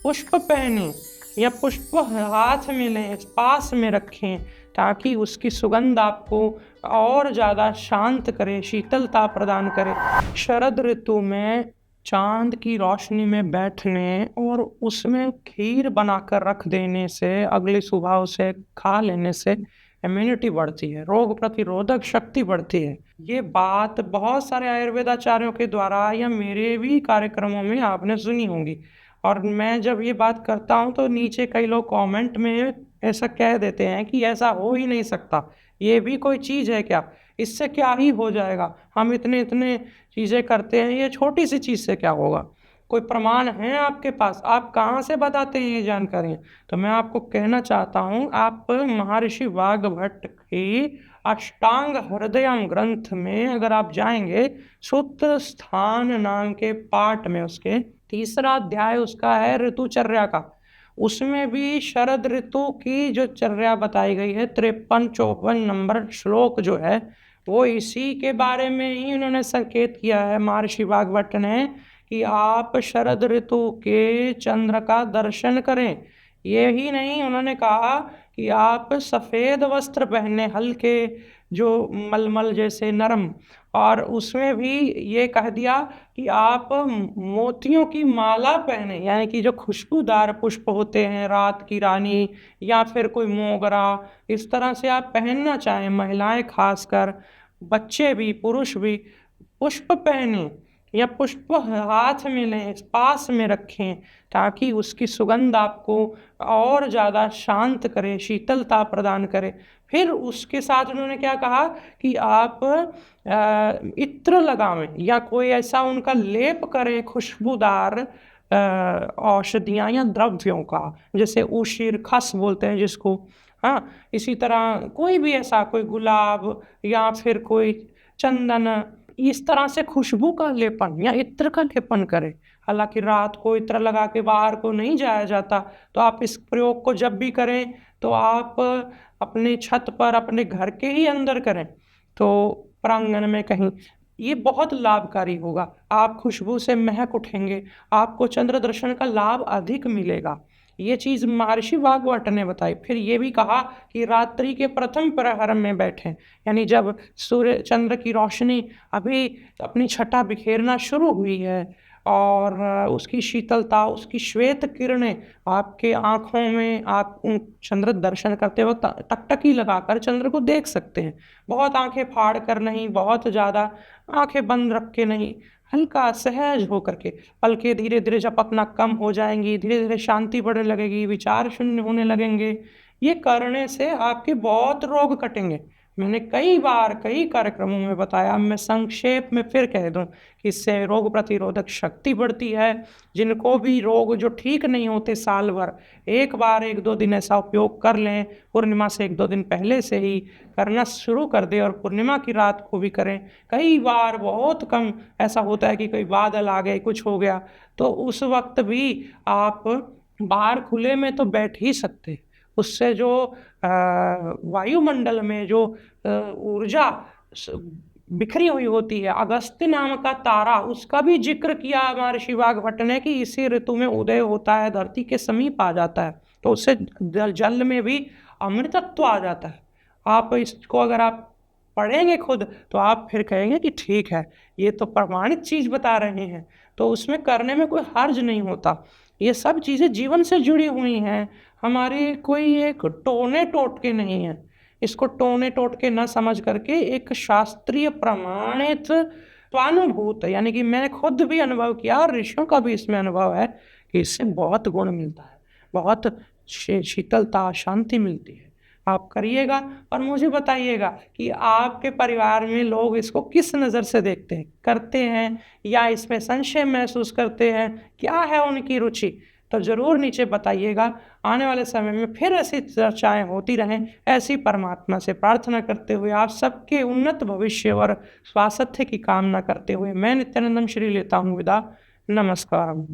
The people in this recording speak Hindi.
पुष्प पहने या पुष्प हाथ में लें, पास में रखें, ताकि उसकी सुगंध आपको और ज़्यादा शांत करे, शीतलता प्रदान करे। शरद ऋतु में चांद की रोशनी में बैठने और उसमें खीर बनाकर रख देने से, अगली सुबह उसे खा लेने से इम्यूनिटी बढ़ती है, रोग प्रतिरोधक शक्ति बढ़ती है। ये बात बहुत सारे आयुर्वेदाचार्यों के द्वारा या मेरे भी कार्यक्रमों में आपने सुनी होगी। और मैं जब ये बात करता हूँ तो नीचे कई लोग कमेंट में ऐसा कह देते हैं कि ऐसा हो ही नहीं सकता, ये भी कोई चीज़ है क्या, इससे क्या ही हो जाएगा, हम इतने इतने चीज़ें करते हैं, ये छोटी सी चीज़ से क्या होगा। कोई प्रमाण है आपके पास? आप कहाँ से बताते हैं ये जानकारियाँ? तो मैं आपको कहना चाहता हूँ, आप महर्षि वाग्भट की अष्टांग हृदयम ग्रंथ में अगर आप जाएंगे, सूत्र स्थान नाम के पाठ में उसके तीसरा अध्याय उसका है ऋतुचर्या का। उसमें भी शरद ऋतु की जो चर्या बताई गई है, 53-54 नंबर श्लोक जो है, वो इसी के बारे में ही उन्होंने संकेत किया है महर्षि वाग्भट ने, कि आप शरद ऋतु के चंद्र का दर्शन करें। ये ही नहीं, उन्होंने कहा कि आप सफ़ेद वस्त्र पहने, हल्के, जो मलमल जैसे नरम, और उसमें भी ये कह दिया कि आप मोतियों की माला पहने, यानी कि जो खुशबूदार पुष्प होते हैं, रात की रानी या फिर कोई मोगरा, इस तरह से आप पहनना चाहें, महिलाएं खासकर, बच्चे भी, पुरुष भी। पुष्प पहने या पुष्प हाथ में लें, पास में रखें, ताकि उसकी सुगंध आपको और ज़्यादा शांत करे, शीतलता प्रदान करे। फिर उसके साथ उन्होंने क्या कहा कि आप इत्र लगावें या कोई ऐसा उनका लेप करें खुशबूदार औषधियाँ या द्रव्यों का, जैसे उशिर खस बोलते हैं जिसको। हाँ, इसी तरह कोई भी ऐसा, कोई गुलाब या फिर कोई चंदन, इस तरह से खुशबू का लेपन या इत्र का लेपन करें। हालांकि रात को इत्र लगा के बाहर को नहीं जाया जाता, तो आप इस प्रयोग को जब भी करें तो आप अपने छत पर, अपने घर के ही अंदर करें, तो प्रांगण में कहीं, ये बहुत लाभकारी होगा। आप खुशबू से महक उठेंगे, आपको चंद्र दर्शन का लाभ अधिक मिलेगा। ये चीज़ महर्षि वाग्भट ने बताई। फिर ये भी कहा कि रात्रि के प्रथम प्रहर में बैठें, यानी जब सूर्य चंद्र की रोशनी अभी अपनी छटा बिखेरना शुरू हुई है और उसकी शीतलता, उसकी श्वेत किरणें आपके आँखों में, आप उन चंद्र दर्शन करते वक्त टकटकी लगाकर चंद्र को देख सकते हैं। बहुत आंखें फाड़ कर नहीं, बहुत ज़्यादा आंखें बंद रख के नहीं, हल्का सहज होकर के। पलकें धीरे धीरे झपकना कम हो जाएंगी, धीरे धीरे शांति बढ़ने लगेगी, विचार शून्य होने लगेंगे। ये करने से आपके बहुत रोग कटेंगे। मैंने कई बार कई कार्यक्रमों में बताया, मैं संक्षेप में फिर कह दूं कि इससे रोग प्रतिरोधक शक्ति बढ़ती है। जिनको भी रोग जो ठीक नहीं होते साल भर, एक बार 1-2 दिन ऐसा उपयोग कर लें, पूर्णिमा से 1-2 दिन पहले से ही करना शुरू कर दें और पूर्णिमा की रात को भी करें। कई बार बहुत कम ऐसा होता है कि कोई बादल आ गए, कुछ हो गया, तो उस वक्त भी आप बाहर खुले में तो बैठ ही सकते। उससे जो वायुमंडल में जो ऊर्जा बिखरी हुई होती है, अगस्त्य नाम का तारा, उसका भी जिक्र किया महर्षि वाग्भट ने कि इसी ऋतु में उदय होता है, धरती के समीप आ जाता है, तो उससे जल में भी अमृतत्व आ जाता है। आप इसको अगर आप पढ़ेंगे खुद तो आप फिर कहेंगे कि ठीक है, ये तो प्रमाणित चीज़ बता रहे हैं, तो उसमें करने में कोई हर्ज नहीं होता। ये सब चीज़ें जीवन से जुड़ी हुई हैं, हमारी कोई एक टोने टोटके नहीं है। इसको टोने टोटके न समझ करके एक शास्त्रीय प्रमाणित स्वानुभूत, यानी कि मैंने खुद भी अनुभव किया और ऋषियों का भी इसमें अनुभव है कि इससे बहुत गुण मिलता है, बहुत शीतलता, शांति मिलती है। आप करिएगा और मुझे बताइएगा कि आपके परिवार में लोग इसको किस नज़र से देखते हैं, करते हैं या इसमें संशय महसूस करते हैं, क्या है उनकी रुचि, तो ज़रूर नीचे बताइएगा। आने वाले समय में फिर ऐसी चर्चाएं होती रहें, ऐसी परमात्मा से प्रार्थना करते हुए, आप सबके उन्नत भविष्य और स्वास्थ्य की कामना करते हुए, मैं नित्यानंदन श्री लेता हूँ विदा। नमस्कार।